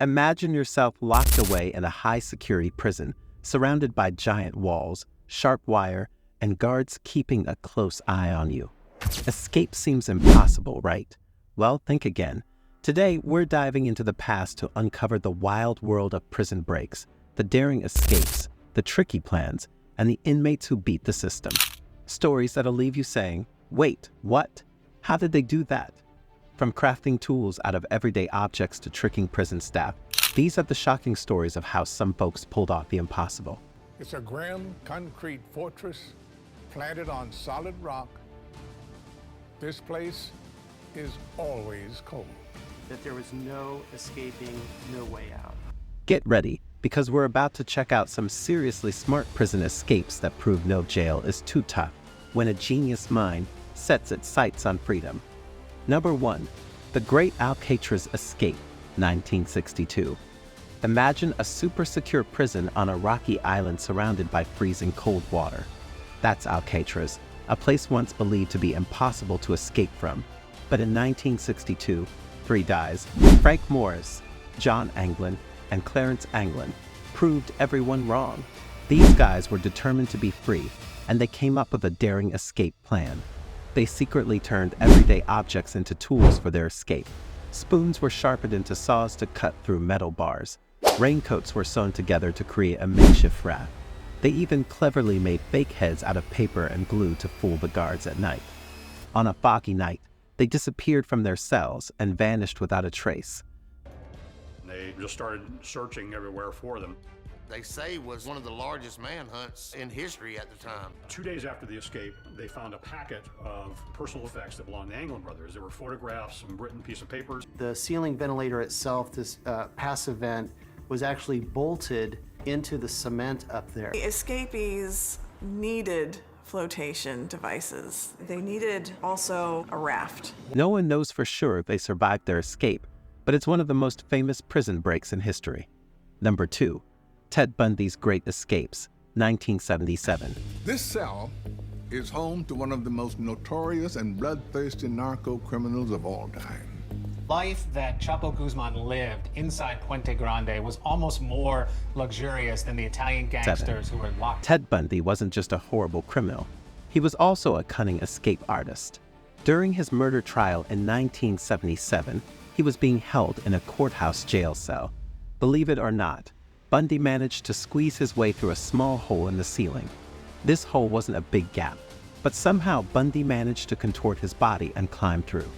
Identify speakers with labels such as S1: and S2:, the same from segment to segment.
S1: Imagine yourself locked away in a high-security prison, surrounded by giant walls, sharp wire, and guards keeping a close eye on you. Escape seems impossible, right? Well, think again. Today, we're diving into the past to uncover the wild world of prison breaks, the daring escapes, the tricky plans, and the inmates who beat the system. Stories that'll leave you saying, wait, what? How did they do that? From crafting tools out of everyday objects to tricking prison staff, these are the shocking stories of how some folks pulled off the impossible.
S2: It's a grim concrete fortress planted on solid rock. This place is always cold.
S3: That there was no escaping, no way out.
S1: Get ready, because we're about to check out some seriously smart prison escapes that prove no jail is too tough when a genius mind sets its sights on freedom. Number 1. The Great Alcatraz Escape, 1962. Imagine a super secure prison on a rocky island surrounded by freezing cold water. That's Alcatraz, a place once believed to be impossible to escape from. But in 1962, 3 guys, Frank Morris, John Anglin, and Clarence Anglin, proved everyone wrong. These guys were determined to be free, and they came up with a daring escape plan. They secretly turned everyday objects into tools for their escape. Spoons were sharpened into saws to cut through metal bars. Raincoats were sewn together to create a makeshift raft. They even cleverly made fake heads out of paper and glue to fool the guards at night. On a foggy night, they disappeared from their cells and vanished without a trace.
S4: They just started searching everywhere for them.
S5: They say was one of the largest manhunts in history at the time.
S4: 2 days after the escape, they found a packet of personal effects that belonged to Anglin brothers. There were photographs, some written piece of papers.
S3: The ceiling ventilator itself, this passive vent, was actually bolted into the cement up there.
S6: The escapees needed flotation devices. They needed also a raft.
S1: No one knows for sure if they survived their escape, but it's one of the most famous prison breaks in history. Number 2. Ted Bundy's Great Escapes, 1977.
S2: This cell is home to one of the most notorious and bloodthirsty narco criminals of all time.
S7: Life that Chapo Guzman lived inside Puente Grande was almost more luxurious than the Italian gangsters who were locked.
S1: Ted Bundy wasn't just a horrible criminal. He was also a cunning escape artist. During his murder trial in 1977, he was being held in a courthouse jail cell. Believe it or not, Bundy managed to squeeze his way through a small hole in the ceiling. This hole wasn't a big gap, but somehow Bundy managed to contort his body and climb through.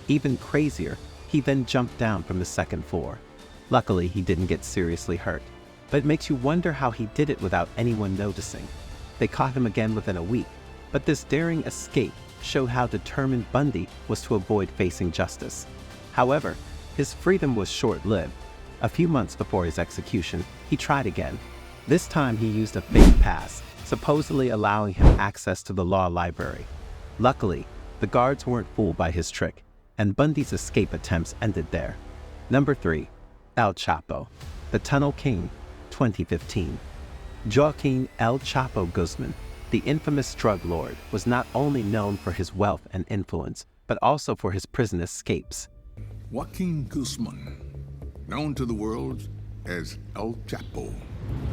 S1: Even crazier, he then jumped down from the second floor. Luckily, he didn't get seriously hurt, but it makes you wonder how he did it without anyone noticing. They caught him again within a week, but this daring escape showed how determined Bundy was to avoid facing justice. However, his freedom was short-lived. A few months before his execution, he tried again. This time he used a fake pass, supposedly allowing him access to the law library. Luckily, the guards weren't fooled by his trick, and Bundy's escape attempts ended there. Number 3. El Chapo, the Tunnel King, 2015. Joaquin El Chapo Guzman, the infamous drug lord, was not only known for his wealth and influence, but also for his prison escapes.
S2: Joaquin Guzman, known to the world as El Chapo.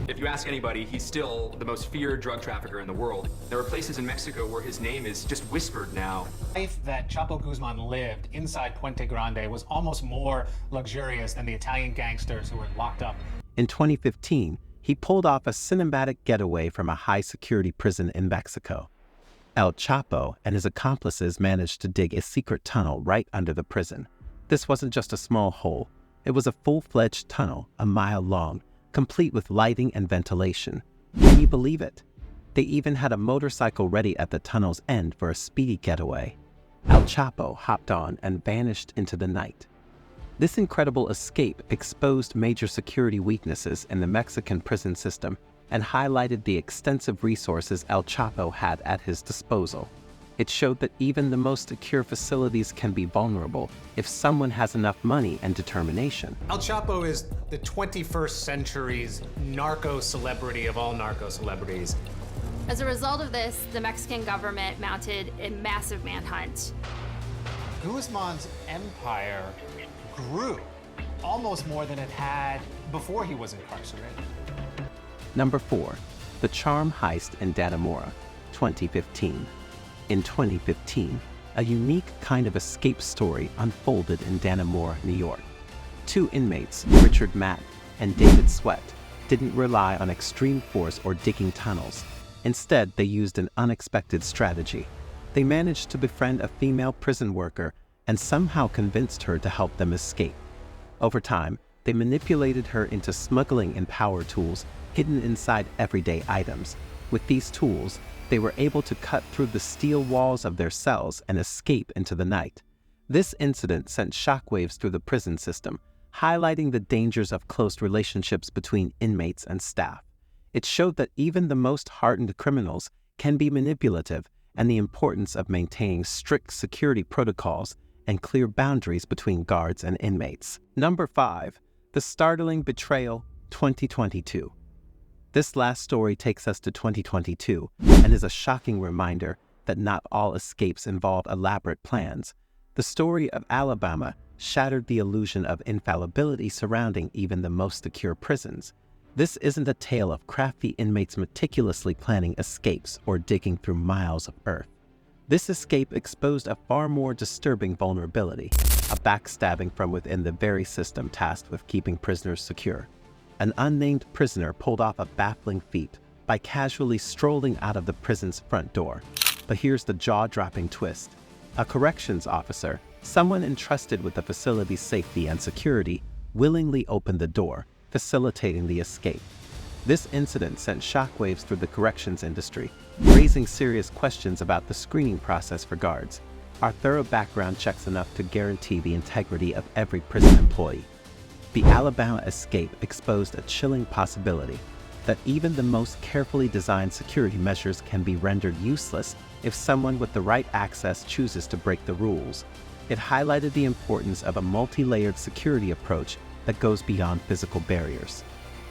S8: If you ask anybody, he's still the most feared drug trafficker in the world. There are places in Mexico where his name is just whispered now.
S7: Life that Chapo Guzman lived inside Puente Grande was almost more luxurious than the Italian gangsters who were locked up.
S1: In 2015, he pulled off a cinematic getaway from a high-security prison in Mexico. El Chapo and his accomplices managed to dig a secret tunnel right under the prison. This wasn't just a small hole. It was a full-fledged tunnel, a mile long, complete with lighting and ventilation. Can you believe it? They even had a motorcycle ready at the tunnel's end for a speedy getaway. El Chapo hopped on and vanished into the night. This incredible escape exposed major security weaknesses in the Mexican prison system and highlighted the extensive resources El Chapo had at his disposal. It showed that even the most secure facilities can be vulnerable if someone has enough money and determination.
S7: El Chapo is the 21st century's narco celebrity of all narco celebrities.
S9: As a result of this, the Mexican government mounted a massive manhunt.
S7: Guzman's empire grew. almost more than it had before he was incarcerated.
S1: Number 4. The Charm Heist in Dannemora, 2015. In 2015, a unique kind of escape story unfolded in Dannemora, New York. 2 inmates, Richard Matt and David Sweat, didn't rely on extreme force or digging tunnels. Instead, they used an unexpected strategy. They managed to befriend a female prison worker and somehow convinced her to help them escape. Over time, they manipulated her into smuggling in power tools hidden inside everyday items. With these tools, they were able to cut through the steel walls of their cells and escape into the night. This incident sent shockwaves through the prison system, highlighting the dangers of close relationships between inmates and staff. It showed that even the most hardened criminals can be manipulative, and the importance of maintaining strict security protocols and clear boundaries between guards and inmates. Number 5. The Startling Betrayal, 2022. This last story takes us to 2022 and is a shocking reminder that not all escapes involve elaborate plans. The story of Alabama shattered the illusion of infallibility surrounding even the most secure prisons. This isn't a tale of crafty inmates meticulously planning escapes or digging through miles of earth. This escape exposed a far more disturbing vulnerability, a backstabbing from within the very system tasked with keeping prisoners secure. An unnamed prisoner pulled off a baffling feat by casually strolling out of the prison's front door. But here's the jaw-dropping twist. A corrections officer, someone entrusted with the facility's safety and security, willingly opened the door, facilitating the escape. This incident sent shockwaves through the corrections industry, raising serious questions about the screening process for guards. Are thorough background checks enough to guarantee the integrity of every prison employee? The Alabama escape exposed a chilling possibility that even the most carefully designed security measures can be rendered useless if someone with the right access chooses to break the rules. It highlighted the importance of a multi-layered security approach that goes beyond physical barriers.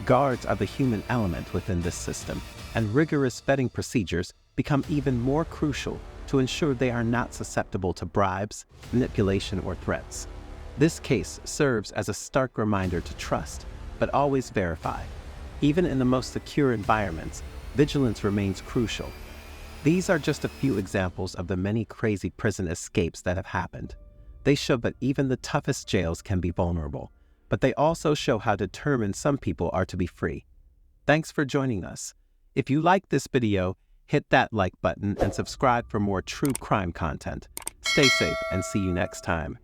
S1: Guards are the human element within this system, and rigorous vetting procedures become even more crucial to ensure they are not susceptible to bribes, manipulation, or threats. This case serves as a stark reminder to trust, but always verify. Even in the most secure environments, vigilance remains crucial. These are just a few examples of the many crazy prison escapes that have happened. They show that even the toughest jails can be vulnerable, but they also show how determined some people are to be free. Thanks for joining us. If you liked this video, hit that like button and subscribe for more true crime content. Stay safe and see you next time.